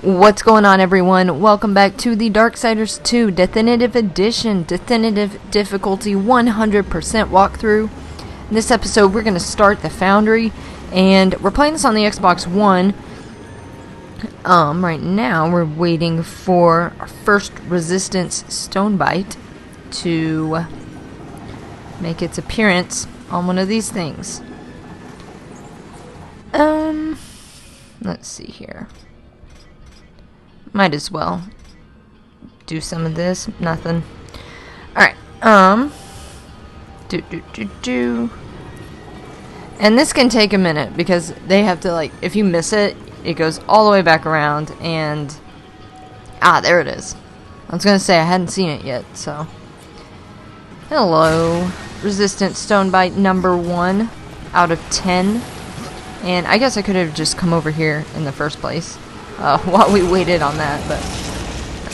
What's going on, everyone? Welcome back to the Darksiders 2 Deathinitive Edition, Deathinitive difficulty 100% walkthrough. In this episode, we're going to start the Foundry, and we're playing this on the Xbox One. Right now, we're waiting for our first Resistance Stonebite to make its appearance on one of these things. Let's see here. Might as well do some of this. Nothing. Alright, and this can take a minute because they have to, like, if you miss it, it goes all the way back around and there it is. I was gonna say I hadn't seen it yet, so hello. Resistant Stonebite number 1 out of 10. And I guess I could have just come over here in the first place while we waited on that, but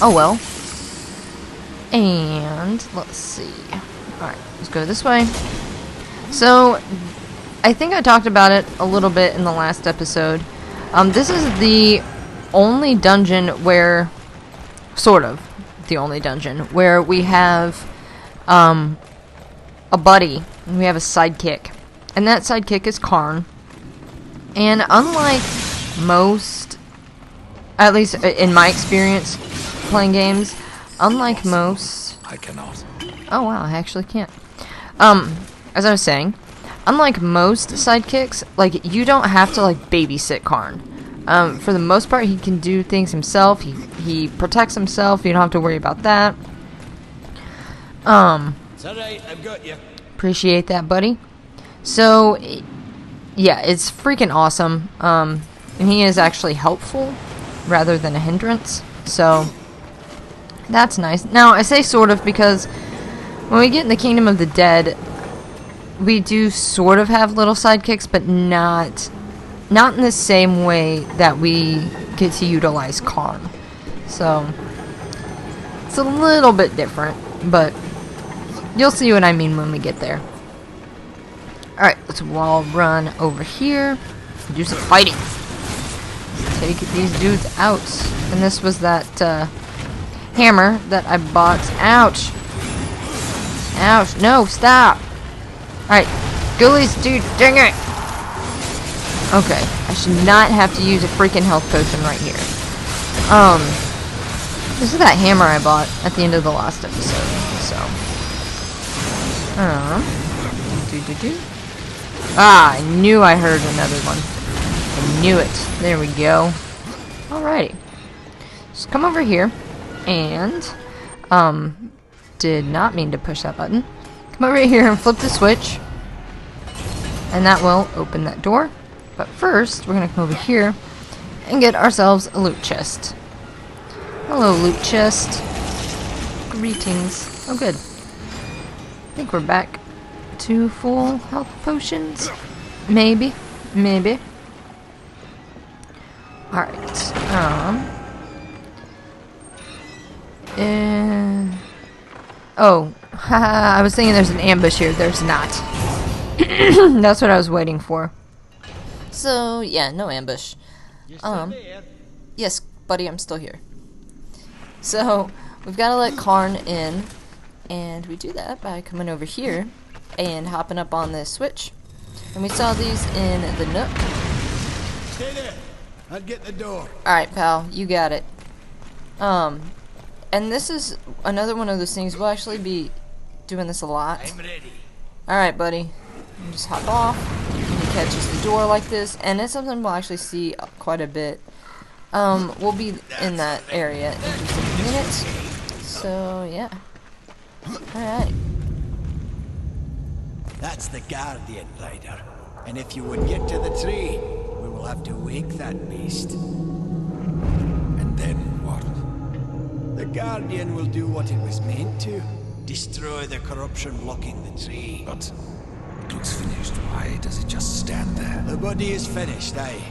oh well. And let's see. Alright, let's go this way. So, I think I talked about it a little bit in the last episode. This is the only dungeon where, sort of, the only dungeon where we have a buddy, and we have a sidekick. And that sidekick is Karn. And unlike most, at least in my experience playing games, unlike most... I cannot. Oh wow, I actually can't. As I was saying, unlike most sidekicks, like, you don't have to, like, babysit Karn. For the most part, he can do things himself. He protects himself. You don't have to worry about that. It's alright, I've got you. Appreciate that, buddy. So, yeah, it's freaking awesome. And he is actually helpful rather than a hindrance. So, that's nice. Now, I say sort of because when we get in the Kingdom of the Dead, we do sort of have little sidekicks, but not in the same way that we get to utilize Karn. So, it's a little bit different, but you'll see what I mean when we get there. Alright, let's wall run over here. Do some fighting. Take these dudes out. And this was that hammer that I bought. Ouch. Ouch. No, stop. Alright. Ghoulies, dude. Dang it. Okay. I should not have to use a freaking health potion right here. This is that hammer I bought at the end of the last episode. So. I knew I heard another one. I knew it. There we go. Alrighty. Just come over here. And, did not mean to push that button. Come over here and flip the switch. And that will open that door. But first, we're going to come over here and get ourselves a loot chest. Hello, loot chest. Greetings. Oh, good. I think we're back to full health potions. Maybe. Alright. Oh. Haha, I was thinking there's an ambush here. There's not. That's what I was waiting for. So, yeah, no ambush. You're still there? Yes, buddy, I'm still here. So, we've got to let Karn in. And we do that by coming over here and hopping up on this switch. And we saw these in the nook. Stay there. I'll get the door. Alright, pal, you got it. And this is another one of those things. We'll actually be doing this a lot. I'm ready. Alright, buddy. You just hop off. He catches the door like this. And it's something we'll actually see quite a bit. We'll be in that area in just a minute. So, yeah. Alright. That's the Guardian, Rider. And if you would get to the tree, we will have to wake that beast. And then what? The Guardian will do what it was meant to. Destroy the corruption blocking the tree. But it looks finished. Why does it just stand there? The body is finished, aye.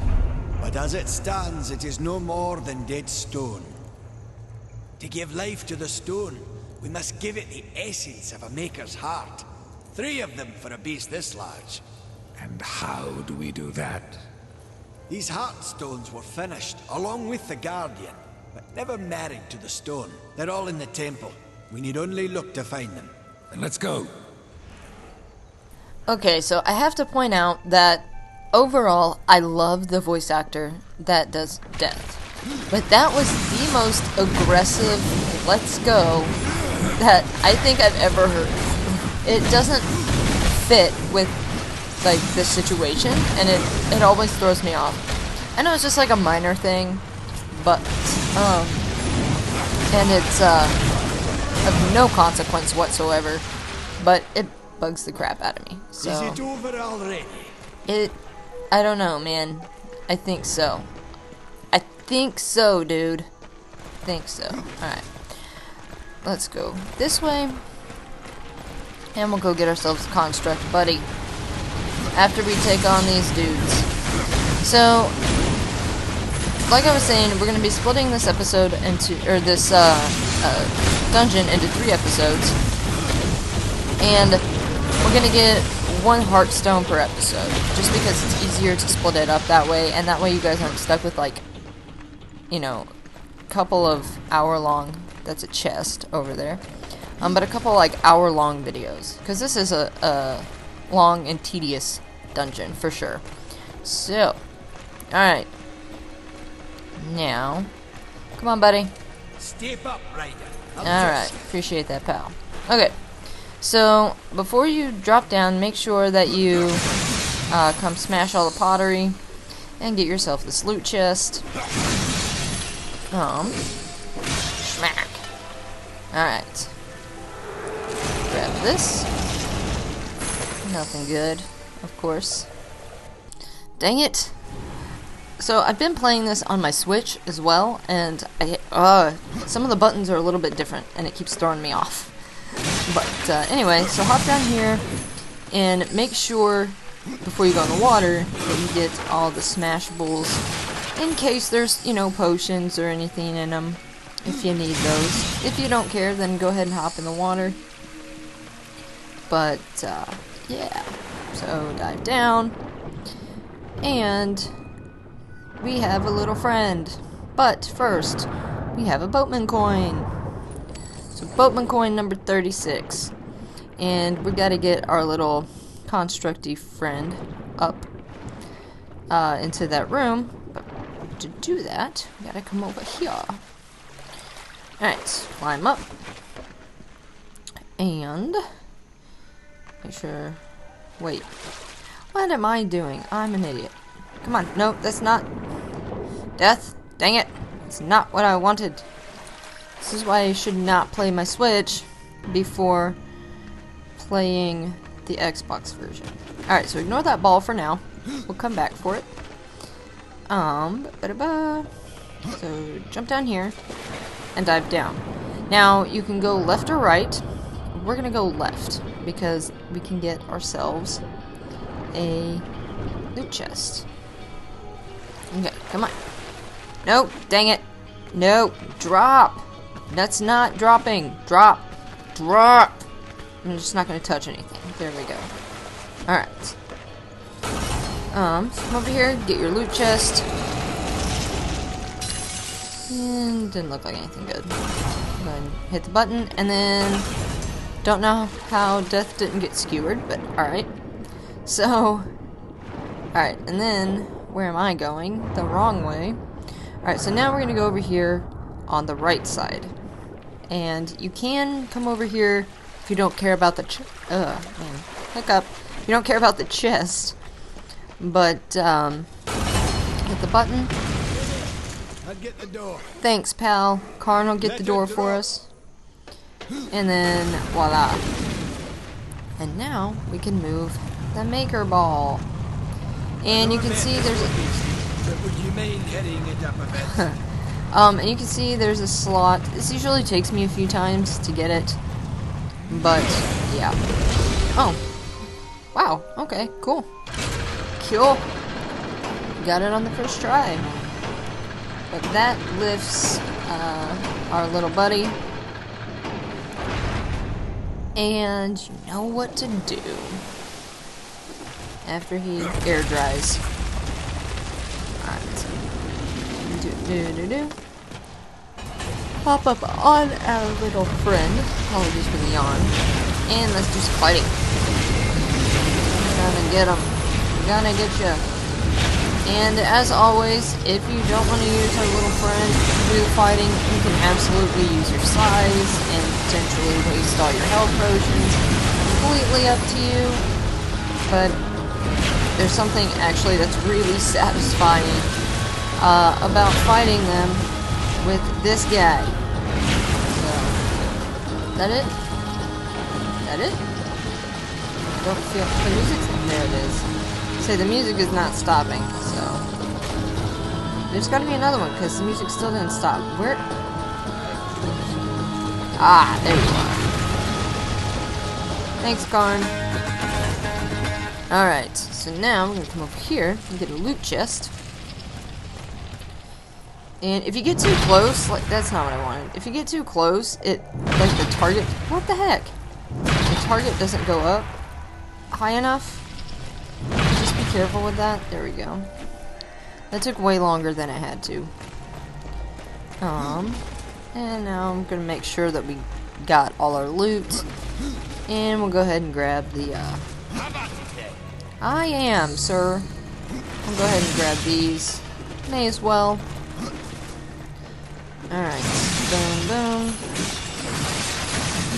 But as it stands, it is no more than dead stone. To give life to the stone, we must give it the essence of a maker's heart. 3 of them for a beast this large. And how do we do that? These heartstones were finished, along with the Guardian, but never married to the stone. They're all in the temple. We need only look to find them. Then let's go. Okay, so I have to point out that overall, I love the voice actor that does Death. But that was the most aggressive "let's go" that I think I've ever heard. It doesn't fit with, like, the situation, and it always throws me off. I know it's just like a minor thing, but, and it's, of no consequence whatsoever, but it bugs the crap out of me. So, is it over already? I don't know, man. I think so. I think so, dude. Think so. Alright. Let's go this way. And we'll go get ourselves a construct buddy. After we take on these dudes. So, like I was saying, we're going to be splitting this episode into, or this dungeon into 3 episodes. And we're going to get 1 heartstone per episode. Just because it's easier to split it up that way. And that way you guys aren't stuck with, like, you know, a couple of hour-long, that's a chest over there. But a couple, like, hour-long videos. Because this is a long and tedious dungeon, for sure. So, alright. Now, come on, buddy. Step up, Ryder. Alright, appreciate that, pal. Okay, so, before you drop down, make sure that you come smash all the pottery and get yourself this loot chest. Smack. Alright. Grab this. Nothing good, of course. Dang it. So I've been playing this on my Switch as well, and some of the buttons are a little bit different, and it keeps throwing me off. But anyway, so hop down here, and make sure, before you go in the water, that you get all the smashables, in case there's, you know, potions or anything in them, if you need those. If you don't care, then go ahead and hop in the water. But, yeah. So, dive down. And we have a little friend. But first, we have a Boatman coin. So, Boatman coin number 36. And we gotta get our little constructy friend up into that room. But to do that, we gotta come over here. Alright, climb up. And make sure. Wait. What am I doing? I'm an idiot. Come on. No, that's not. Death. Dang it. It's not what I wanted. This is why I should not play my Switch before playing the Xbox version. Alright, so ignore that ball for now. We'll come back for it. So jump down here and dive down. Now, you can go left or right. We're gonna go left because we can get ourselves a loot chest. Okay, come on. No, dang it. No, drop. That's not dropping. Drop. Drop. I'm just not gonna touch anything. There we go. Alright. Come over here, get your loot chest. And didn't look like anything good. Go ahead and hit the button, and then don't know how Death didn't get skewered, but alright. So, alright, and then where am I going? The wrong way. Alright, so now we're gonna go over here on the right side. And you can come over here if you don't care about the hiccup. If you don't care about the chest. But hit the button. I'll get the door. Thanks, pal. Karn will get the door for us. And then, voila. And now, we can move the maker ball. And you can see there's a... Would you mind heading it up a bit? and you can see there's a slot. This usually takes me a few times to get it. But, yeah. Oh. Wow. Okay, cool. Cool. Got it on the first try. But that lifts our little buddy. And you know what to do after he air dries. Do-do-do. Pop up on our little friend. Apologies for the yawn. And let's do some fighting. Gonna get him. Gonna get you. And as always, if you don't want to use our little friend to do the fighting, you can absolutely use your Scythes and potentially waste all your health potions. Completely up to you. But there's something actually that's really satisfying about fighting them with this guy. So, is that it? Is that it? I don't feel the music's there. It is. Say the music is not stopping, so there's got to be another one because the music still didn't stop. Where? Ah, there you are. Thanks, Karn. All right, so now we're gonna come over here and get a loot chest. And if you get too close, like, that's not what I wanted. If you get too close, it, like, the target, what the heck? The target doesn't go up high enough. Just be careful with that. There we go. That took way longer than it had to. And now I'm gonna make sure that we got all our loot. And we'll go ahead and grab the, I am, sir. I'll go ahead and grab these. May as well. Alright, boom, boom.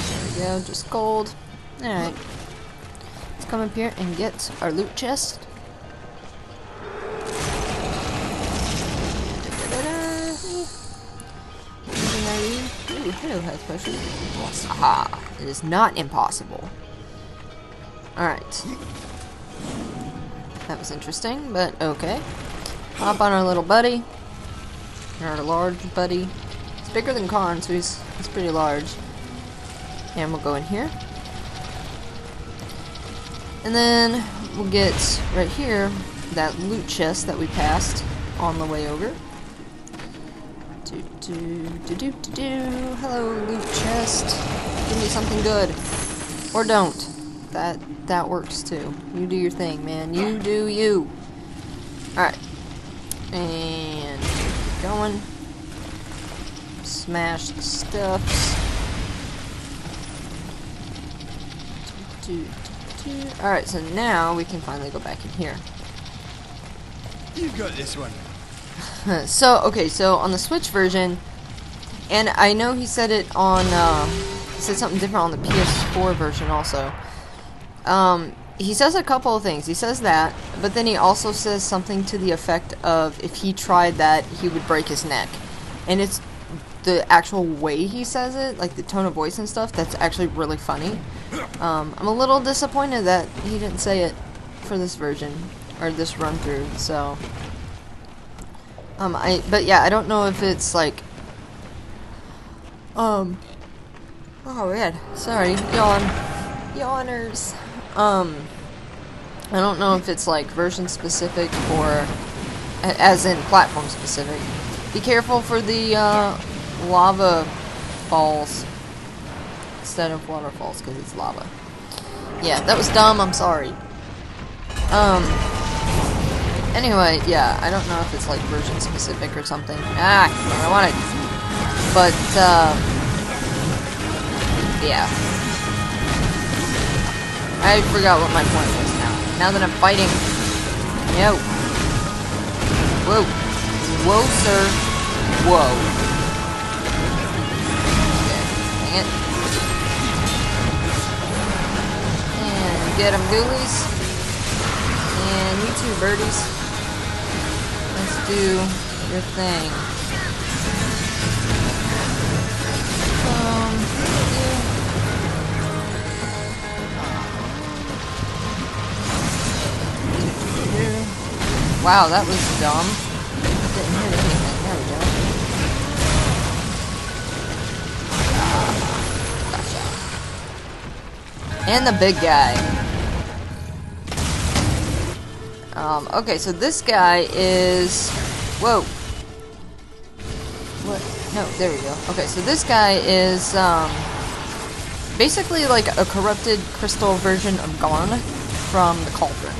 There we go, just gold. Alright. Let's come up here and get our loot chest. Ooh, hello, health potion. Aha, it is not impossible. Alright. That was interesting, but okay. Hop on our little buddy. Our large buddy. It's bigger than Karn, so he's pretty large. And we'll go in here. And then we'll get right here that loot chest that we passed on the way over. Hello, loot chest. Give me something good. Or don't. That works too. You do your thing, man. You do you. Alright. And keep going. Smash the stuffs. Alright, so now we can finally go back in here. You've got this one. So, okay, so on the Switch version, and I know he said it on, he said something different on the PS4 version also. He says a couple of things. He says that, but then he also says something to the effect of if he tried that, he would break his neck. And it's the actual way he says it, like the tone of voice and stuff, that's actually really funny. I'm a little disappointed that he didn't say it for this version, or this run through, so... but yeah, I don't know if it's like, oh man, sorry, yawners, I don't know if it's like version specific or, as in platform specific. Be careful for the, lava falls, instead of waterfalls, because it's lava. Yeah, that was dumb, I'm sorry. Anyway, yeah, I don't know if it's like version specific or something. Ah, I want it. But, yeah. I forgot what my point was now. Now that I'm fighting. Yo. Whoa. Whoa, sir. Whoa. Okay, dang it. And get them ghoulies. And you too, birdies. Let's do your thing. Wow, that was dumb. Didn't hit anything. There we go. Gotcha. And the big guy. Okay, so this guy is... Whoa. What? No, there we go. Okay, so this guy is, basically like a corrupted crystal version of Garn from the Cauldron.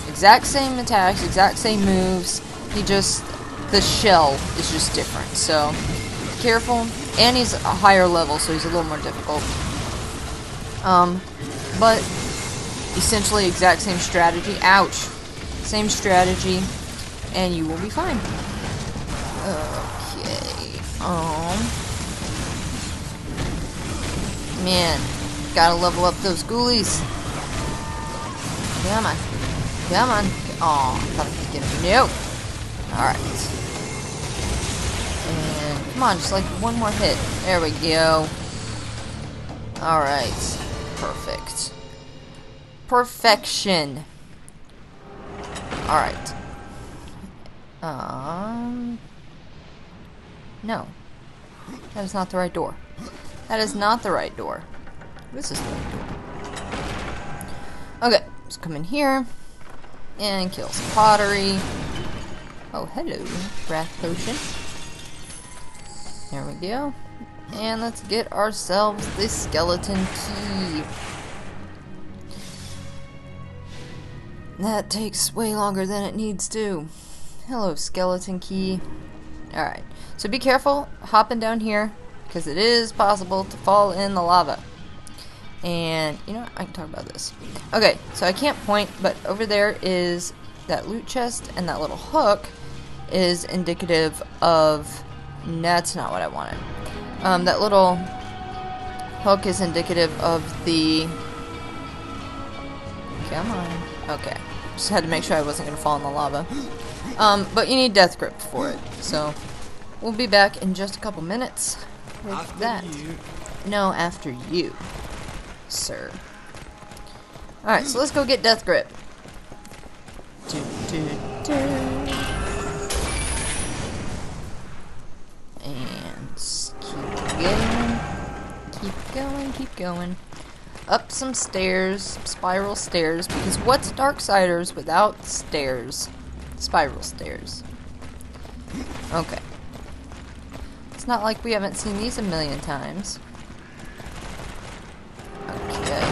Exact same attacks, exact same moves. He just the shell is just different. So, be careful. And he's a higher level, so he's a little more difficult. But essentially exact same strategy. Ouch. Same strategy, and you will be fine. Okay. Man, gotta level up those ghoulies. Come on. Come on. Oh, I thought I could get him. Nope. Alright. And come on, just like one more hit. There we go. Alright. Perfect. Perfection. Alright. No. That is not the right door. That is not the right door. This is the right door. Okay, let's come in here and kill some pottery. Oh, hello, wrath potion. There we go. And let's get ourselves this skeleton key. That takes way longer than it needs to. Hello, skeleton key. Alright, so be careful hopping down here, because it is possible to fall in the lava. And, you know what? I can talk about this. Okay, so I can't point, but over there is that loot chest, and that little hook is indicative of... That's not what I wanted. That little hook is indicative of the... Come on. Okay. Just had to make sure I wasn't going to fall in the lava. But you need death grip for it. So, we'll be back in just a couple minutes with After that. you. No, after you, sir. Alright, so let's go get death grip. Do, do, do. And keep going. Keep going, keep going. Up some stairs, spiral stairs, because what's Darksiders without stairs? Spiral stairs. Okay. It's not like we haven't seen these a million times. Okay.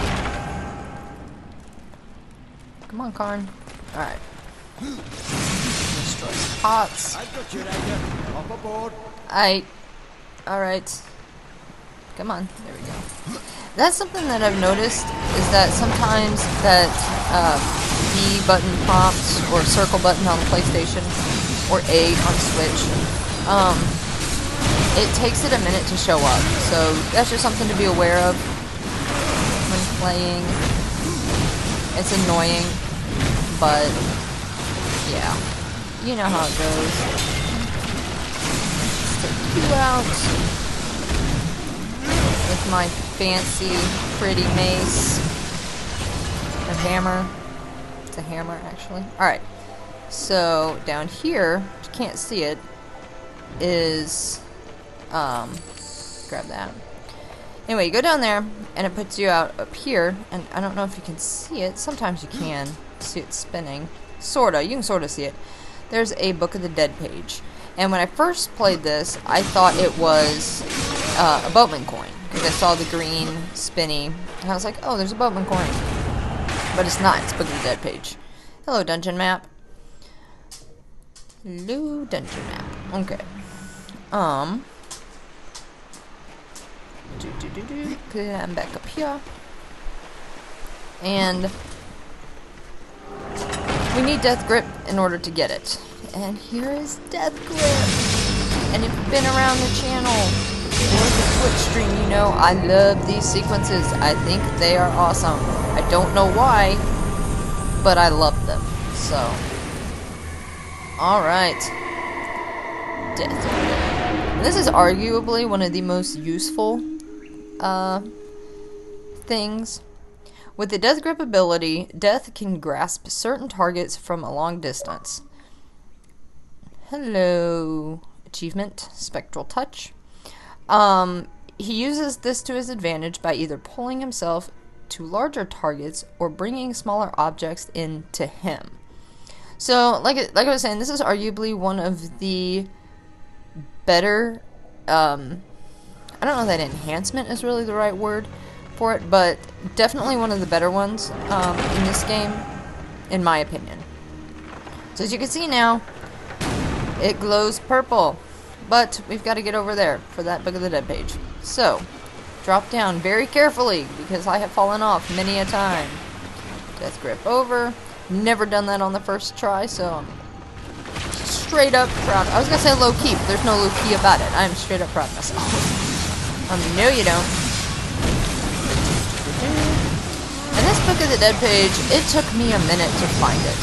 Come on, Karn. Alright. Destroy some pots. I've got you, Ryder. Up aboard. Alright. Come on. There we go. That's something that I've noticed, is that sometimes that B button prompts or circle button on the PlayStation or A on Switch, it takes it a minute to show up. So that's just something to be aware of when playing. It's annoying, but yeah, you know how it goes. Let's take you out with my fancy, pretty mace. A hammer. It's a hammer, actually. Alright. So, down here, you can't see it, is, grab that. Anyway, you go down there, and it puts you out up here, and I don't know if you can see it. Sometimes you can see it spinning. Sorta. You can sorta see it. There's a Book of the Dead page. And when I first played this, I thought it was a Boatman coin, because I saw the green spinny, and I was like, oh, there's a Boatman coin. But it's not. It's Book of the Dead page. Hello, dungeon map. Hello, dungeon map. Okay. Okay, I'm back up here. And we need death grip in order to get it. And here is death grip. And if you've been around the channel or the Twitch stream, you know I love these sequences. I think they are awesome. I don't know why, but I love them. So, alright. Death grip. This is arguably one of the most useful things. With the death grip ability, Death can grasp certain targets from a long distance. Hello, achievement, Spectral Touch. He uses this to his advantage by either pulling himself to larger targets or bringing smaller objects into him. So, like I was saying, this is arguably one of the better, I don't know that enhancement is really the right word for it, but definitely one of the better ones in this game, in my opinion. So as you can see now, It glows purple. But we've got to get over there for that Book of the Dead page. So, drop down very carefully, because I have fallen off many a time. Death grip over. Never done that on the first try, so I'm straight up proud. I was going to say low key, but there's no low key about it. I'm straight up proud of myself. No you don't. And this Book of the Dead page, it took me a minute to find it.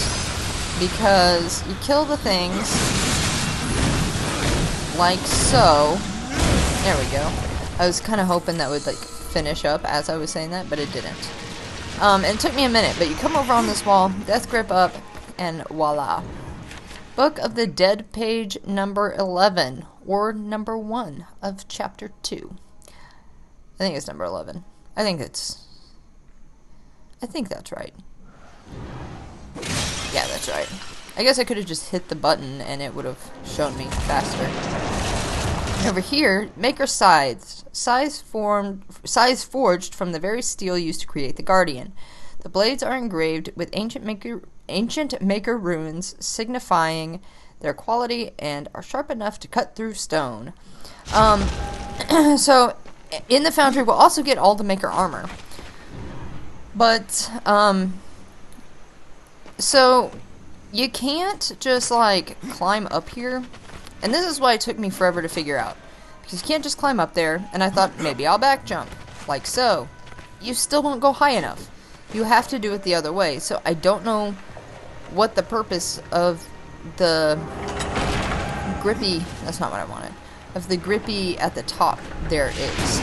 Because you kill the things, like so. There we go. I was kind of hoping that would, like, finish up as I was saying that, but it didn't. And it took me a minute, but you come over on this wall, death grip up, and voila. Book of the Dead page number 11, or number 1 of chapter 2. I think it's number 11. I think that's right. Yeah, that's right. I guess I could have just hit the button and it would have shown me faster. Over here, maker scythes. Scythes forged from the very steel used to create the Guardian. The blades are engraved with ancient maker runes signifying their quality and are sharp enough to cut through stone. So, in the Foundry, we'll also get all the maker armor. But, so, you can't just, like, climb up here. And this is why it took me forever to figure out. Because you can't just climb up there, and I thought, maybe I'll back jump. Like so. You still won't go high enough. You have to do it the other way. So I don't know what the purpose of the grippy... That's not what I wanted. Of the grippy at the top there is.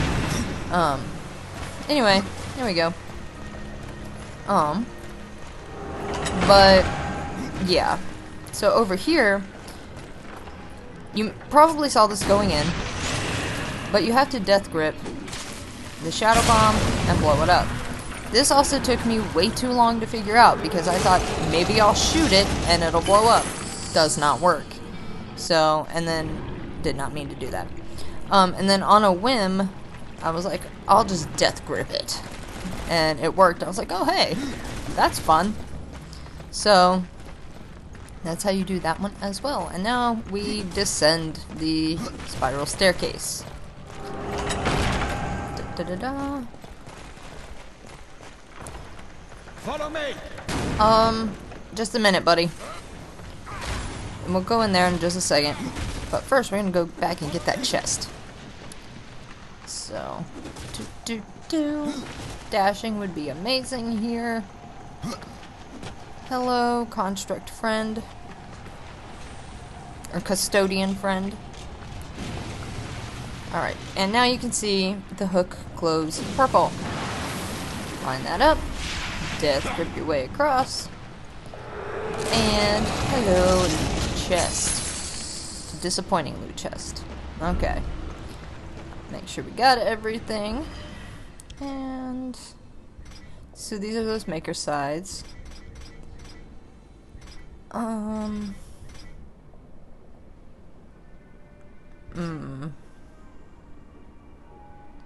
Anyway, here we go. But, yeah. So over here... You probably saw this going in, but you have to death grip the shadow bomb and blow it up. This also took me way too long to figure out because I thought maybe I'll shoot it and it'll blow up. Does not work. So, and then did not mean to do that. And then on a whim, I was like, I'll just death grip it. And it worked. I was like, oh hey, that's fun. So... that's how you do that one as well. And now we descend the spiral staircase. Da, da, da, da. Follow me. Just a minute, buddy. And we'll go in there in just a second. But first, we're gonna go back and get that chest. So, dashing would be amazing here. Hello, construct friend. Or custodian friend. Alright, and now you can see the hook glows purple. Line that up. Death grip your way across. And hello, loot chest. Disappointing loot chest. Okay. Make sure we got everything. And so these are those maker sides. I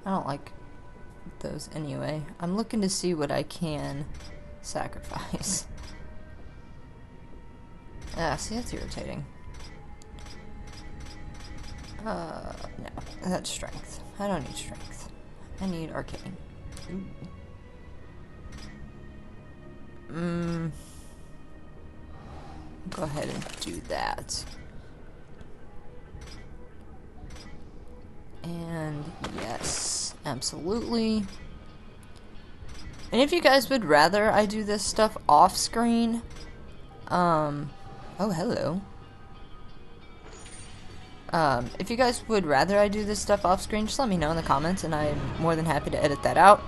don't like those anyway. I'm looking to see what I can sacrifice. Ah, see, that's irritating. No, that's strength. I don't need strength. I need arcane. Ooh. Go ahead and do that. And yes, absolutely. And if you guys would rather I do this stuff off screen, oh hello. If you guys would rather I do this stuff off screen, just let me know in the comments and I'm more than happy to edit that out.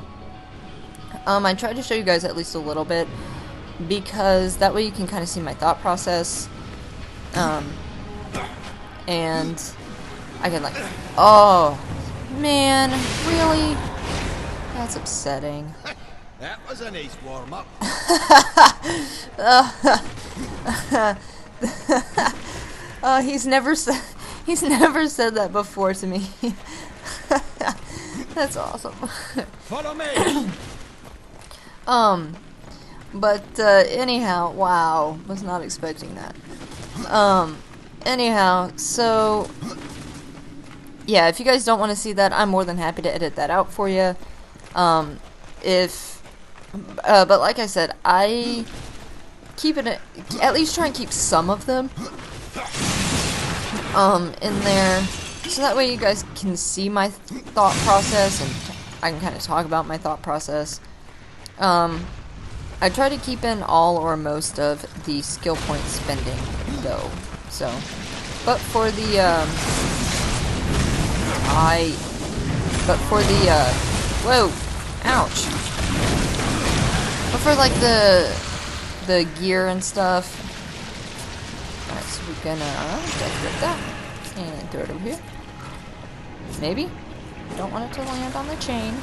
I tried to show you guys at least a little bit, because that way you can kind of see my thought process, and I can like, oh man, really? That's upsetting. That was a nice warm-up. He's never said that before to me. That's awesome. Follow me. But anyhow, wow, was not expecting that. anyhow, so yeah, if you guys don't want to see that, I'm more than happy to edit that out for you. But like I said, I keep it, at least try and keep some of them in there, so that way you guys can see my thought process, and I can kind of talk about my thought process. I try to keep in all or most of the skill point spending, though. So, but for the whoa, ouch. But for like the gear and stuff. Alright, so we're gonna get that and throw it over here. Maybe. Don't want it to land on the chain.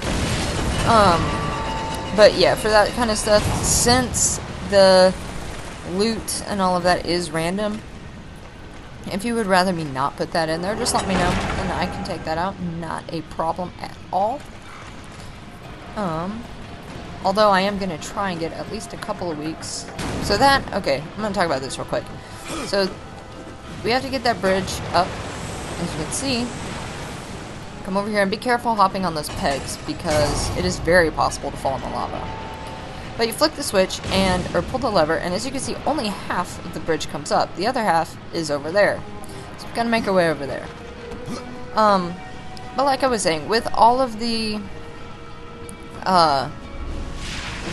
But yeah, for that kind of stuff, since the loot and all of that is random, if you would rather me not put that in there, just let me know, and I can take that out. Not a problem at all. Although I am going to try and get at least a couple of weeks. So that, okay, I'm going to talk about this real quick. So, we have to get that bridge up, as you can see. Come over here and be careful hopping on those pegs, because it is very possible to fall in the lava. But you flick the switch or pull the lever, and as you can see, only half of the bridge comes up. The other half is over there. So we've got to make our way over there. But like I was saying, with all of the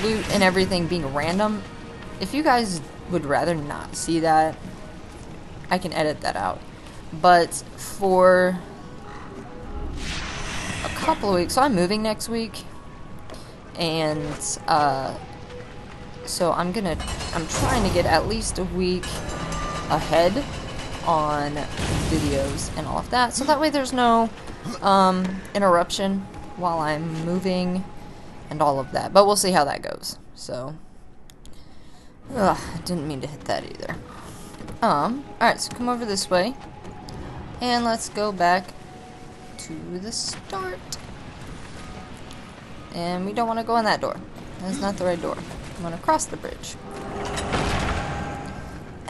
loot and everything being random, if you guys would rather not see that, I can edit that out. But for a couple of weeks, so I'm moving next week, and so I'm trying to get at least a week ahead on videos and all of that, so that way there's no interruption while I'm moving and all of that. But we'll see how that goes. So, I didn't mean to hit that either. Alright, so come over this way, and let's go back to the start. And we don't want to go in that door. That's not the right door. I'm going to cross the bridge.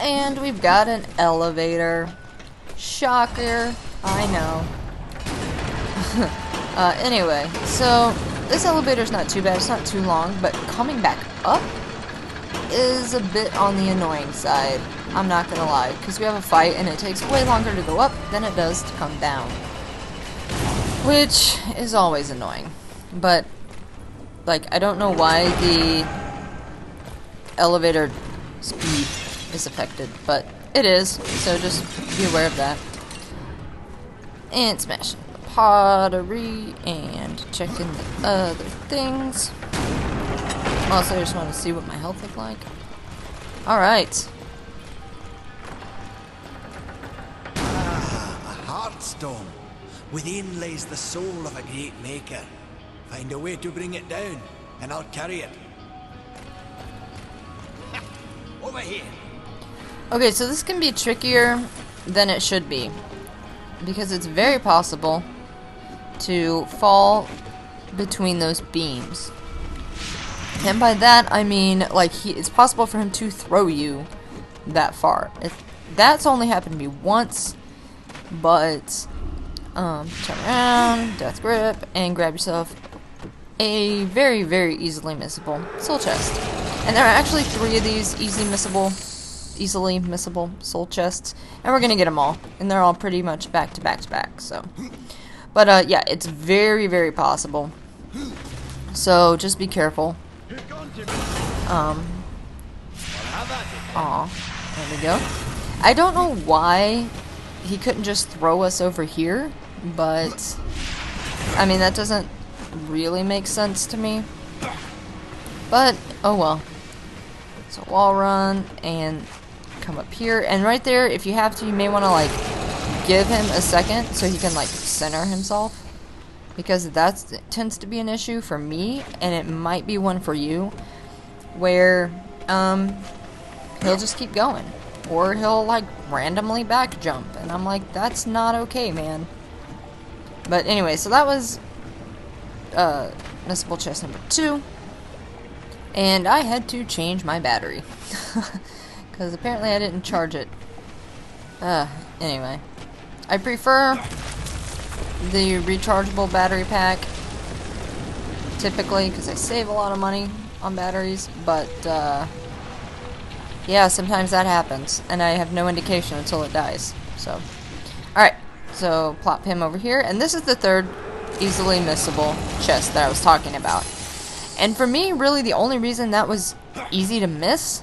And we've got an elevator. Shocker. I know. Anyway, so this elevator's not too bad. It's not too long, but coming back up is a bit on the annoying side. I'm not going to lie, because we have a fight and it takes way longer to go up than it does to come down. Which is always annoying. But, like, I don't know why the elevator speed is affected, but it is, so just be aware of that. And smashing the pottery and checking the other things. Also, I just want to see what my health looked like. Alright. Ah, a heartstone. Within lays the soul of a great maker. Find a way to bring it down, and I'll carry it. Over here. Okay, so this can be trickier than it should be, because it's very possible to fall between those beams. And by that, I mean, like, it's possible for him to throw you that far. That's only happened to me once, but turn around, death grip, and grab yourself a very, very easily missable soul chest. And there are actually 3 of these easily missable soul chests, and we're gonna get them all, and they're all pretty much back to back to back. So, but yeah, it's very, very possible. So just be careful. There we go. I don't know why he couldn't just throw us over here, but I mean, that doesn't really make sense to me. But oh well. So wall run and come up here, and right there, if you have to, you may want to like give him a second so he can like center himself, because that tends to be an issue for me, and it might be one for you, where he'll just keep going, or he'll like randomly back jump, and I'm like, that's not okay, man. But anyway, so that was missable chest number 2, and I had to change my battery because apparently I didn't charge it Anyway, I prefer the rechargeable battery pack typically because I save a lot of money on batteries, but yeah, sometimes that happens and I have no indication until it dies. So alright, so plop him over here, and this is the third easily missable chest that I was talking about. And for me, really the only reason that was easy to miss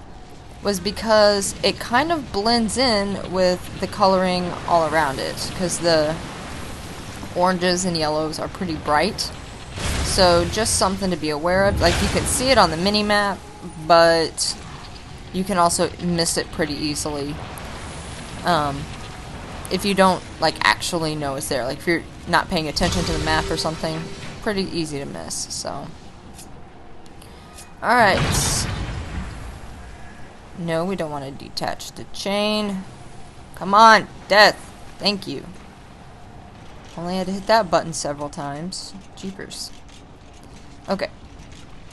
was because it kind of blends in with the coloring all around it, because the oranges and yellows are pretty bright. So just something to be aware of. Like, you can see it on the mini-map, but you can also miss it pretty easily if you don't, like, actually know it's there. Like, if you're not paying attention to the map or something, pretty easy to miss, so. Alright. No, we don't want to detach the chain. Come on, death. Thank you. Only had to hit that button several times. Jeepers. Okay.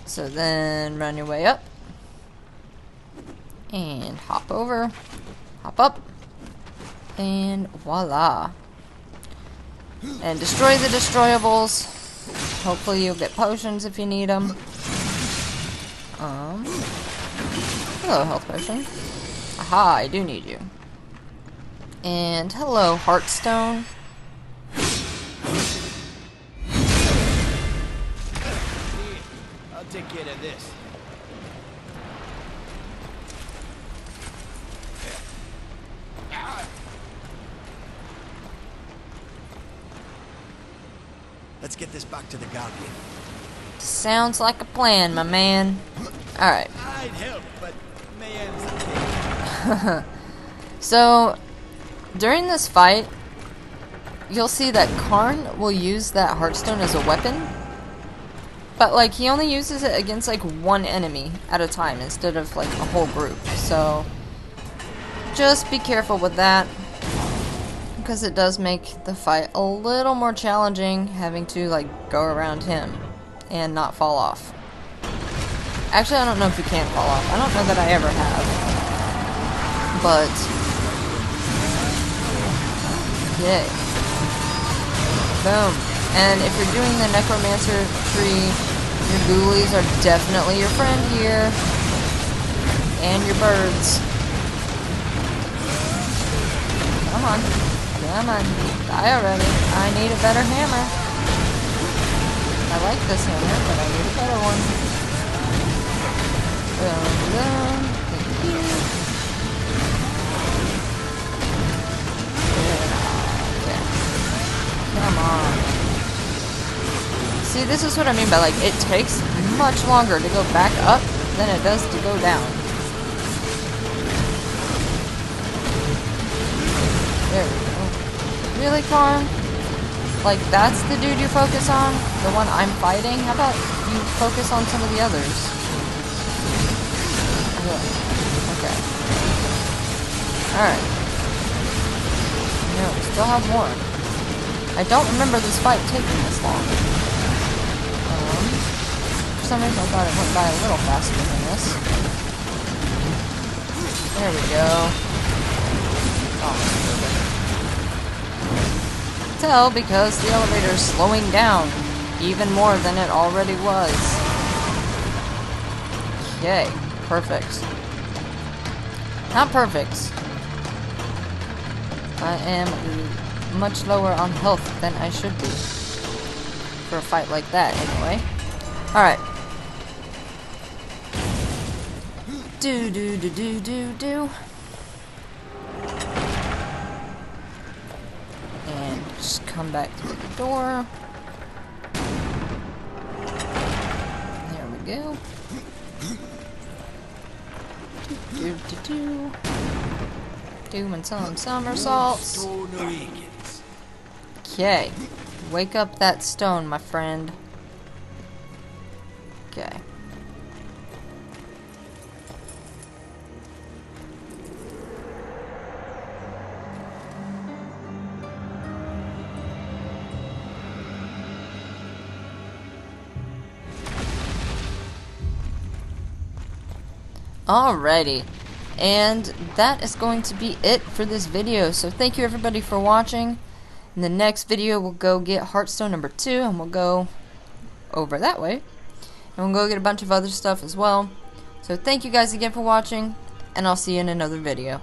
So then run your way up. And hop over. Hop up. And voila. And destroy the destroyables. Hopefully you'll get potions if you need them. Hello, health potion. Aha, I do need you. And hello, Heartstone. I'll take care of this. Let's get this back to the Guardian. Sounds like a plan, my man. Alright. I'd help, but mayhem's okay. So, during this fight, you'll see that Karn will use that Heartstone as a weapon. But, like, he only uses it against, like, one enemy at a time instead of, like, a whole group. So, just be careful with that, because it does make the fight a little more challenging having to, like, go around him and not fall off. Actually, I don't know if you can fall off. I don't know that I ever have. But, yay. Boom. And if you're doing the Necromancer tree, your ghoulies are definitely your friend here. And your birds. Come on. Come on. Die already. I need a better hammer. I like this hammer, but I need a better one. Boom. Thank you. Yeah. Come on. See, this is what I mean by, like, it takes much longer to go back up than it does to go down. There we go. Really, Karn? Like, that's the dude you focus on? The one I'm fighting? How about you focus on some of the others? Okay. Alright. No, we still have more. I don't remember this fight taking this long. For some reason I thought it went by a little faster than this. There we go. Almost perfect. Tell because the elevator is slowing down even more than it already was. Okay, perfect. Not perfect. I am much lower on health than I should be for a fight like that, anyway. Alright. Do. And just come back through the door. There we go. Doing some somersaults. Okay. Wake up that stone, my friend. Okay. Alrighty. And that is going to be it for this video. So thank you everybody for watching. In the next video, we'll go get Heartstone number 2, and we'll go over that way. And we'll go get a bunch of other stuff as well. So thank you guys again for watching, and I'll see you in another video.